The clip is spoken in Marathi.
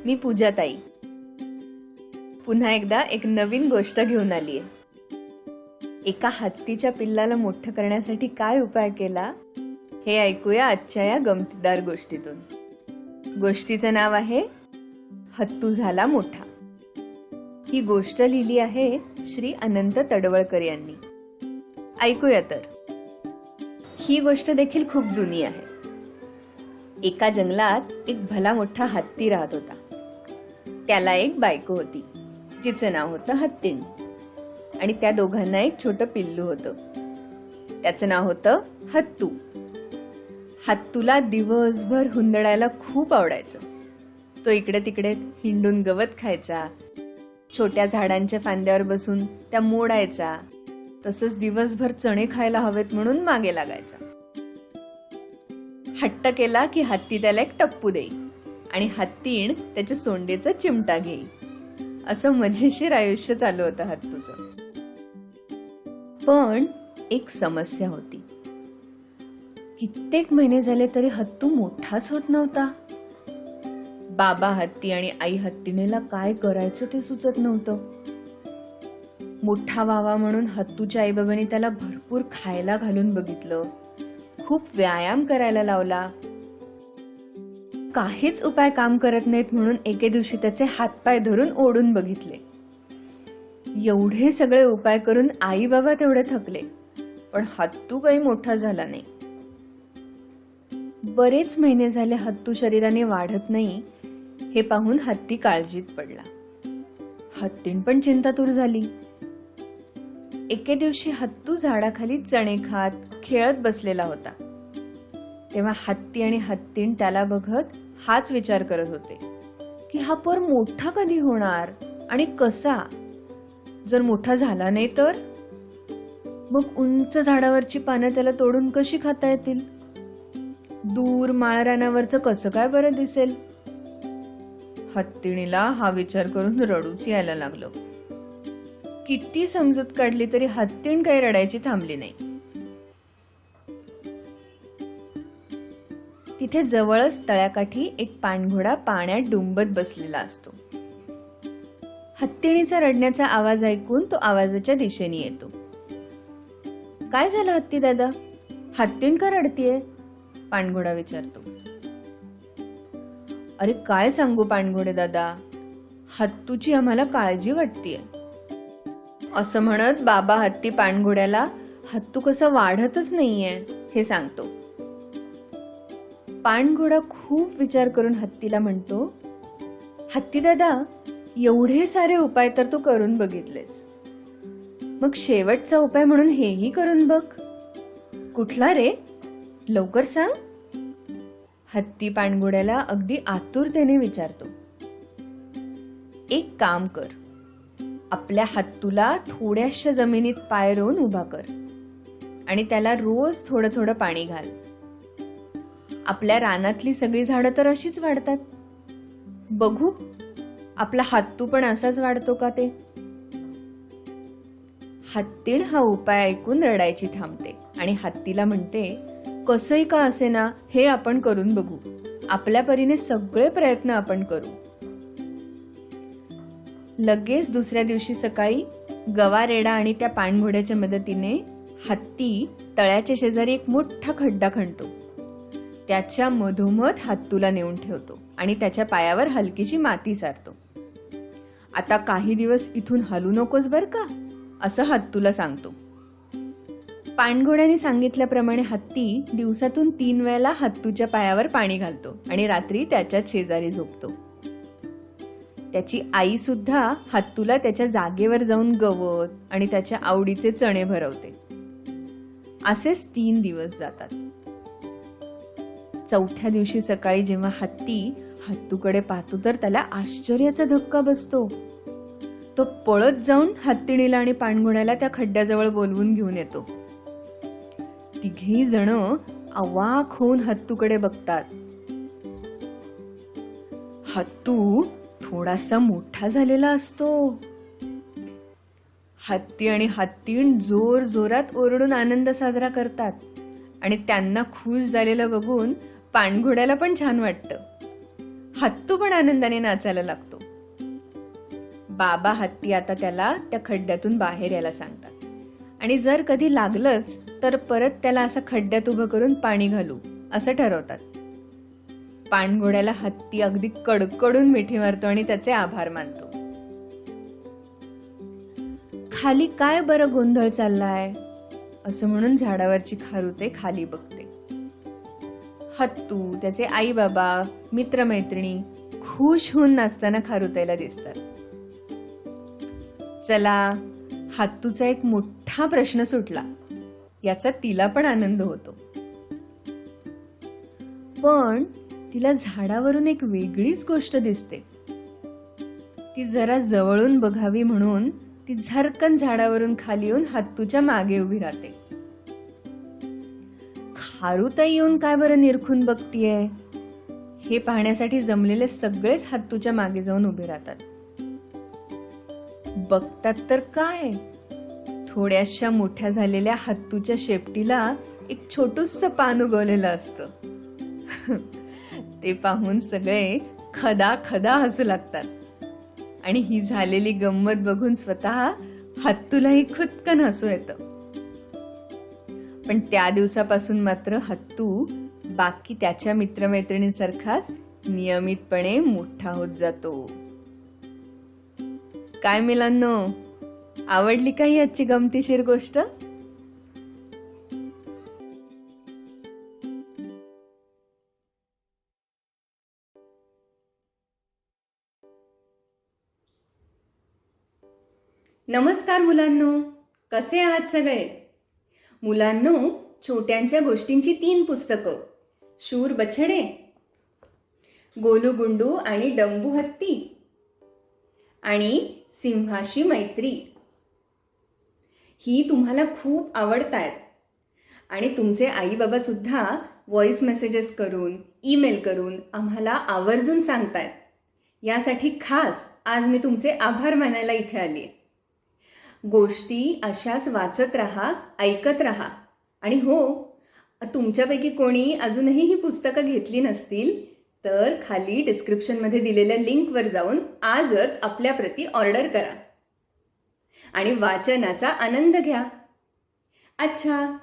मी पूजाताई पुन्हा एकदा एक नवीन गोष्ट घेऊन आली आहे. एका हत्तीच्या पिल्लाला मोठं करण्यासाठी काय उपाय केला हे ऐकूया आजच्या या गमतीदार गोष्टीतून. गोष्टीचं नाव आहे हत्तू झाला मोठा. ही गोष्ट लिहिली आहे श्री अनंत तडवळकर यांनी. ऐकूया तर. ही गोष्ट देखील खूप जुनी आहे. एका जंगलात एक भला मोठा हत्ती राहत होता. त्याला एक बायको होती जिचं नाव होतं हत्तीण, आणि त्या दोघांना एक छोटं पिल्लू होतं. त्याचं नाव होतं हत्तू. हत्तूला दिवसभर हुंदडायला खूप आवडायचं. तो इकडे तिकडे हिंडून गवत खायचा, छोट्या झाडांच्या फांद्यावर बसून त्या मोडायचा, तसंच दिवसभर चणे खायला हवेत म्हणून मागे लागायचा. हट्ट केला की हत्ती त्याला एक टप्पू देई आणि हत्तीण त्याच्या सोंडेचा चिमटा घेई. असं मजेशीर आयुष्य चालू होतं हत्तूचं. पण एक समस्या होती. कित्येक महिने झाले तरी हत्तू मोठाच होत नव्हता. बाबा हत्ती आणि आई हत्तीणेला काय करायचं ते सुचत नव्हतं. मोठा व्हावा म्हणून हत्तूच्या आईबाबांनी त्याला भरपूर खायला घालून बघितलं, खूप व्यायाम करायला लावला. काहीच उपाय काम करत नाहीत म्हणून एके दिवशी त्याचे हातपाय धरून ओढून बघितले. एवढे सगळे उपाय करून आई बाबा तेवढे थकले, पण हत्तू काही मोठा झाला नाही. बरेच महिने झाले हत्तू शरीराने वाढत नाही हे पाहून हत्ती काळजीत पडला. हत्तीण पण चिंतातूर झाली. एके दिवशी हत्तू झाडाखाली चणे खात खेळत बसलेला होता. तेव्हा हत्ती आणि हत्तीण त्याला बघत हाच विचार करत होते की हा पोर मोठा कधी होणार आणि कसा. जर मोठा झाला नाही तर मग उंच झाडावरची पानं त्याला तोडून कशी खाता येतील. दूर माळरानावरचं कसं काय बरं दिसेल. हत्तीणीला हा विचार करून रडूच यायला लागलं. किती समजूत काढली तरी हत्तीण काही रडायची थांबली नाही. तिथे जवळच तळ्याकाठी एक पाणघोडा पाण्यात डुंबत बसलेला असतो. हत्तीणीचा रडण्याचा आवाज ऐकून तो आवाजाच्या दिशेने येतो. काय झालं हत्ती दादा, हत्तीण का रडतीये, पाणघोडा विचारतो. अरे काय सांगू पाणघोडे दादा, हत्तूची आम्हाला काळजी वाटतीये. असं म्हणत बाबा हत्ती पाणघोड्याला हत्तू कसं वाढतच नाहीये हे सांगतो. पाणघोडा खूप विचार करून हत्तीला म्हणतो, हत्ती दादा एवढे सारे उपाय तर तू करून बघितलेस, मग शेवटचा उपाय म्हणून हेही करून बघ. कुठला रे, लवकर सांग. हत्ती पाणघोड्याला अगदी आतुरतेने विचारतो. एक काम कर, आपल्या हत्तूला थोड्याशा जमिनीत पाय रोवून उभा कर आणि त्याला रोज थोडं थोडं पाणी घाल. आपल्या रानातली सगळी झाडं तर अशीच वाढतात, बघू आपला हत्तू पण असाच वाढतो का ते. हत्तीण हा उपाय ऐकून रडायची थांबते आणि हत्तीला म्हणते, कसंही का असेना हे आपण करून बघू, आपल्या परीने सगळे प्रयत्न आपण करू. लगेच दुसऱ्या दिवशी सकाळी गवारेडा आणि त्या पाणघोड्याच्या मदतीने हत्ती तळ्याच्या शेजारी एक मोठा खड्डा खणतो. त्याच्या मधोमध हत्तूला नेऊन ठेवतो आणि त्याच्या पायावर हलकीशी माती सारतो. आता काही दिवस इथून हलू नकोस बर का, असं हत्तूला सांगतो. पाणघोड्याने सांगितल्याप्रमाणे हत्ती दिवसातून 3 वेळेला हत्तूच्या पायावर पाणी घालतो आणि रात्री त्याच्या शेजारी झोपतो. त्याची आई सुद्धा हत्तूला त्याच्या जागेवर जाऊन गवत आणि त्याच्या आवडीचे चणे भरवते. असेच 3 दिवस जातात. चौथ्या दिवशी सकाळी जेव्हा हत्ती हत्तूकडे पाहतो तर त्याला आश्चर्याचा धक्का बसतो. तो पळत जाऊन हत्तीणीला आणि पाणघोड्याला त्या खड्ड्याजवळ बोलवून घेऊन येतो. तिघेही जण अवाक होऊन हत्तूकडे बघतात. हत्तू थोडासा मोठा झालेला असतो. हत्ती आणि हत्तीण जोर जोरात ओरडून आनंद साजरा करतात आणि त्यांना खुश झालेलं बघून पाणघोड्याला पण छान वाटतं. हत्तू पण आनंदाने नाचायला लागतो. बाबा हत्ती आता त्याला त्या खड्ड्यातून बाहेर यायला सांगतात आणि जर कधी लागलंच तर परत त्याला असं खड्ड्यात उभं करून पाणी घालू असं ठरवतात. पाणघोड्याला हत्ती अगदी कडकडून मिठी मारतो आणि त्याचे आभार मानतो. खाली काय बरं गोंधळ चाललाय असं म्हणून झाडावरची खारुते खाली बघते. हत्तू, त्याचे आई बाबा, मित्रमैत्रिणी खुश होऊन नाचताना खारुताईला दिसतात. चला, हत्तूचा एक मोठा प्रश्न सुटला याचा तिला पण आनंद होतो. पण तिला झाडावरून एक वेगळीच गोष्ट दिसते. ती जरा जवळून बघावी म्हणून ती झरकन झाडावरून खाली येऊन हत्तूच्या मागे उभी राहते. खारुताई येऊन काय बरं निरखून बघतीये हे पाहण्यासाठी जमलेले सगळेच हत्तूच्या मागे जाऊन उभे राहतात. बघतात तर काय, थोड्याशा मोठ्या झालेल्या हत्तूच्या शेपटीला एक छोटूसं पान उगवलेलं असतं. ते पाहून सगळे खदा खदा हसू लागतात आणि ही झालेली गंमत बघून स्वतः हत्तूलाही खुदकन हसू येतं. पण त्या दिवसापासून मात्र हत्तू बाकी त्याच्या मित्रमैत्रिणींसारखाच नियमितपणे मोठा होत जातो. काय मुलांनो, आवडली का ही आजची गमतीशीर गोष्ट? नमस्कार मुलांनो, कसे आहात सगळे? मुलांनो, छोट्यांच्या गोष्टींची 3 पुस्तकं, शूर बछडे, गोलू गुंडू आणि डंबू हत्ती आणि सिंहाशी मैत्री, ही तुम्हाला खूप आवडतायत आणि तुमचे आई बाबा सुद्धा व्हॉइस मेसेजेस करून, ईमेल करून आम्हाला आवर्जून सांगतायत. यासाठी खास आज मी तुमचे आभार मानायला इथे आली. गोष्टी अशाच वाचत राहा, ऐकत राहा. आणि हो, तुमच्यापैकी कोणी अजूनही ही पुस्तकं घेतली नसतील तर खाली डिस्क्रिप्शनमध्ये दिलेल्या लिंकवर जाऊन आजच आपल्या प्रती ऑर्डर करा आणि वाचनाचा आनंद घ्या. अच्छा,